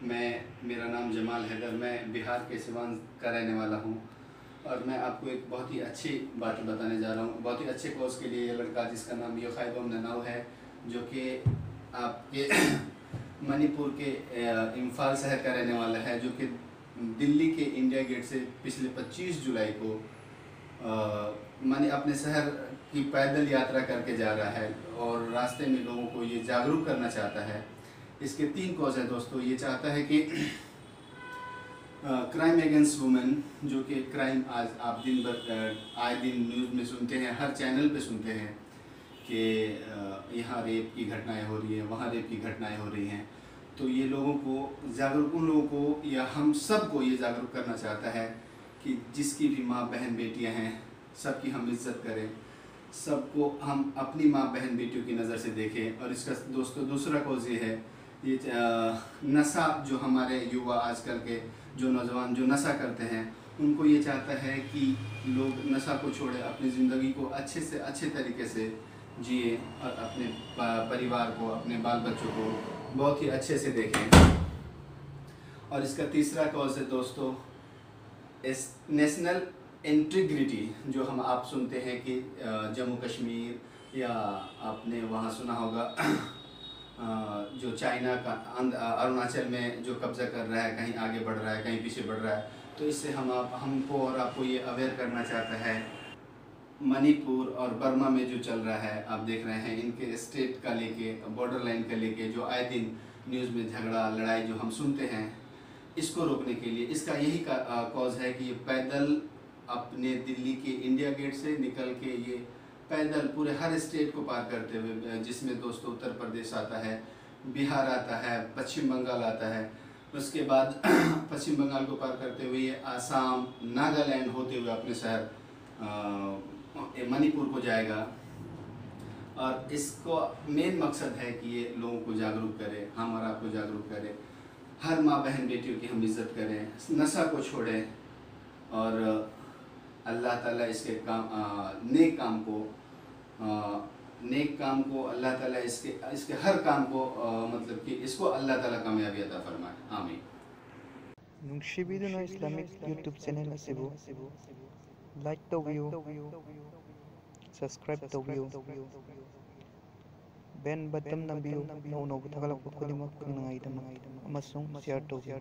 मेरा नाम जमाल हैदर, मैं बिहार के सिवान का रहने वाला हूँ। और मैं आपको एक बहुत ही अच्छी बात बताने जा रहा हूँ। बहुत ही अच्छे कोर्स के लिए ये लड़का, जिसका नाम योखाइबम ननाव है, जो कि आपके मणिपुर के इम्फाल शहर का रहने वाला है, जो कि दिल्ली के इंडिया गेट से पिछले 25 जुलाई को माने अपने शहर की पैदल यात्रा करके जा रहा है और रास्ते में लोगों को ये जागरूक करना चाहता है। इसके 3 कॉज हैं दोस्तों। ये चाहता है कि क्राइम अगेंस्ट वुमेन, जो कि क्राइम आज आप दिन भर आए दिन न्यूज़ में सुनते हैं, हर चैनल पे सुनते हैं कि यहाँ रेप की घटनाएं हो रही हैं, वहाँ रेप की घटनाएं हो रही हैं। तो ये लोगों को जागरूक, उन लोगों को या हम सब को ये जागरूक करना चाहता है कि जिसकी भी माँ बहन बेटियाँ हैं, सबकी हम इज्जत करें, सबको हम अपनी माँ बहन बेटियों की नज़र से देखें। और इसका दोस्तों दूसरा कॉज ये है, ये नशा, जो हमारे युवा आजकल के जो नौजवान जो नशा करते हैं, उनको ये चाहता है कि लोग नशा को छोड़े, अपनी ज़िंदगी को अच्छे से अच्छे तरीके से जिए और अपने परिवार को, अपने बाल बच्चों को बहुत ही अच्छे से देखें। और इसका तीसरा कॉज है दोस्तों, इस नेशनल इंटीग्रिटी, जो हम आप सुनते हैं कि जम्मू कश्मीर, या आपने वहाँ सुना होगा जो चाइना का अरुणाचल में जो कब्ज़ा कर रहा है, कहीं आगे बढ़ रहा है, कहीं पीछे बढ़ रहा है। तो इससे हमको और आपको ये अवेयर करना चाहता है। मणिपुर और बर्मा में जो चल रहा है, आप देख रहे हैं, इनके स्टेट का लेके, बॉर्डर लाइन का लेके जो आए दिन न्यूज़ में झगड़ा लड़ाई जो हम सुनते हैं, इसको रोकने के लिए इसका यही कॉज है कि ये पैदल अपने दिल्ली के इंडिया गेट से निकल के ये पैदल पूरे हर स्टेट को पार करते हुए, जिसमें दोस्तों उत्तर प्रदेश आता है, बिहार आता है, पश्चिम बंगाल आता है, उसके बाद पश्चिम बंगाल को पार करते हुए ये आसाम, नागालैंड होते हुए अपने शहर मणिपुर को जाएगा। और इसको मेन मकसद है कि ये लोगों को जागरूक करे, हम और आपको जागरूक करे, हर माँ बहन बेटियों की हम इज़्ज़त करें, नशा को छोड़ें, और अल्लाह ताला इसके नेक काम को अल्लाह ताला इसके हर काम को मतलब कि इसको अल्लाह ताला कामयाबी अता फरमाए। आमीन। ꯅꯨꯡꯁꯤꯕꯤꯗꯨꯅ ꯏꯁꯂꯥꯃꯤꯛ ꯌꯨꯇ꯭ꯌꯨꯕ ꯆꯦꯅꯦꯜ ꯑꯁꯤꯕꯨ ꯂꯥꯏꯛ ꯇꯧꯕꯤꯌꯨ, ꯁꯕꯁꯀ꯭ꯔꯥꯏꯕ ꯇꯧꯕꯤꯌꯨ, ꯕꯦꯜ ꯕꯇꯟ ꯅꯝꯕꯤꯌꯨ, ꯑꯅꯧ ꯑꯅꯧꯕ ꯊꯥꯒꯠꯂꯛꯄ ꯈꯨꯗꯤꯡꯃꯛ ꯈꯪꯅꯉꯥꯏꯒꯤꯗꯃꯛ, ꯑꯃꯁꯨꯡ ꯁꯦꯌꯔ ꯇꯧꯕꯤꯌꯨ꯫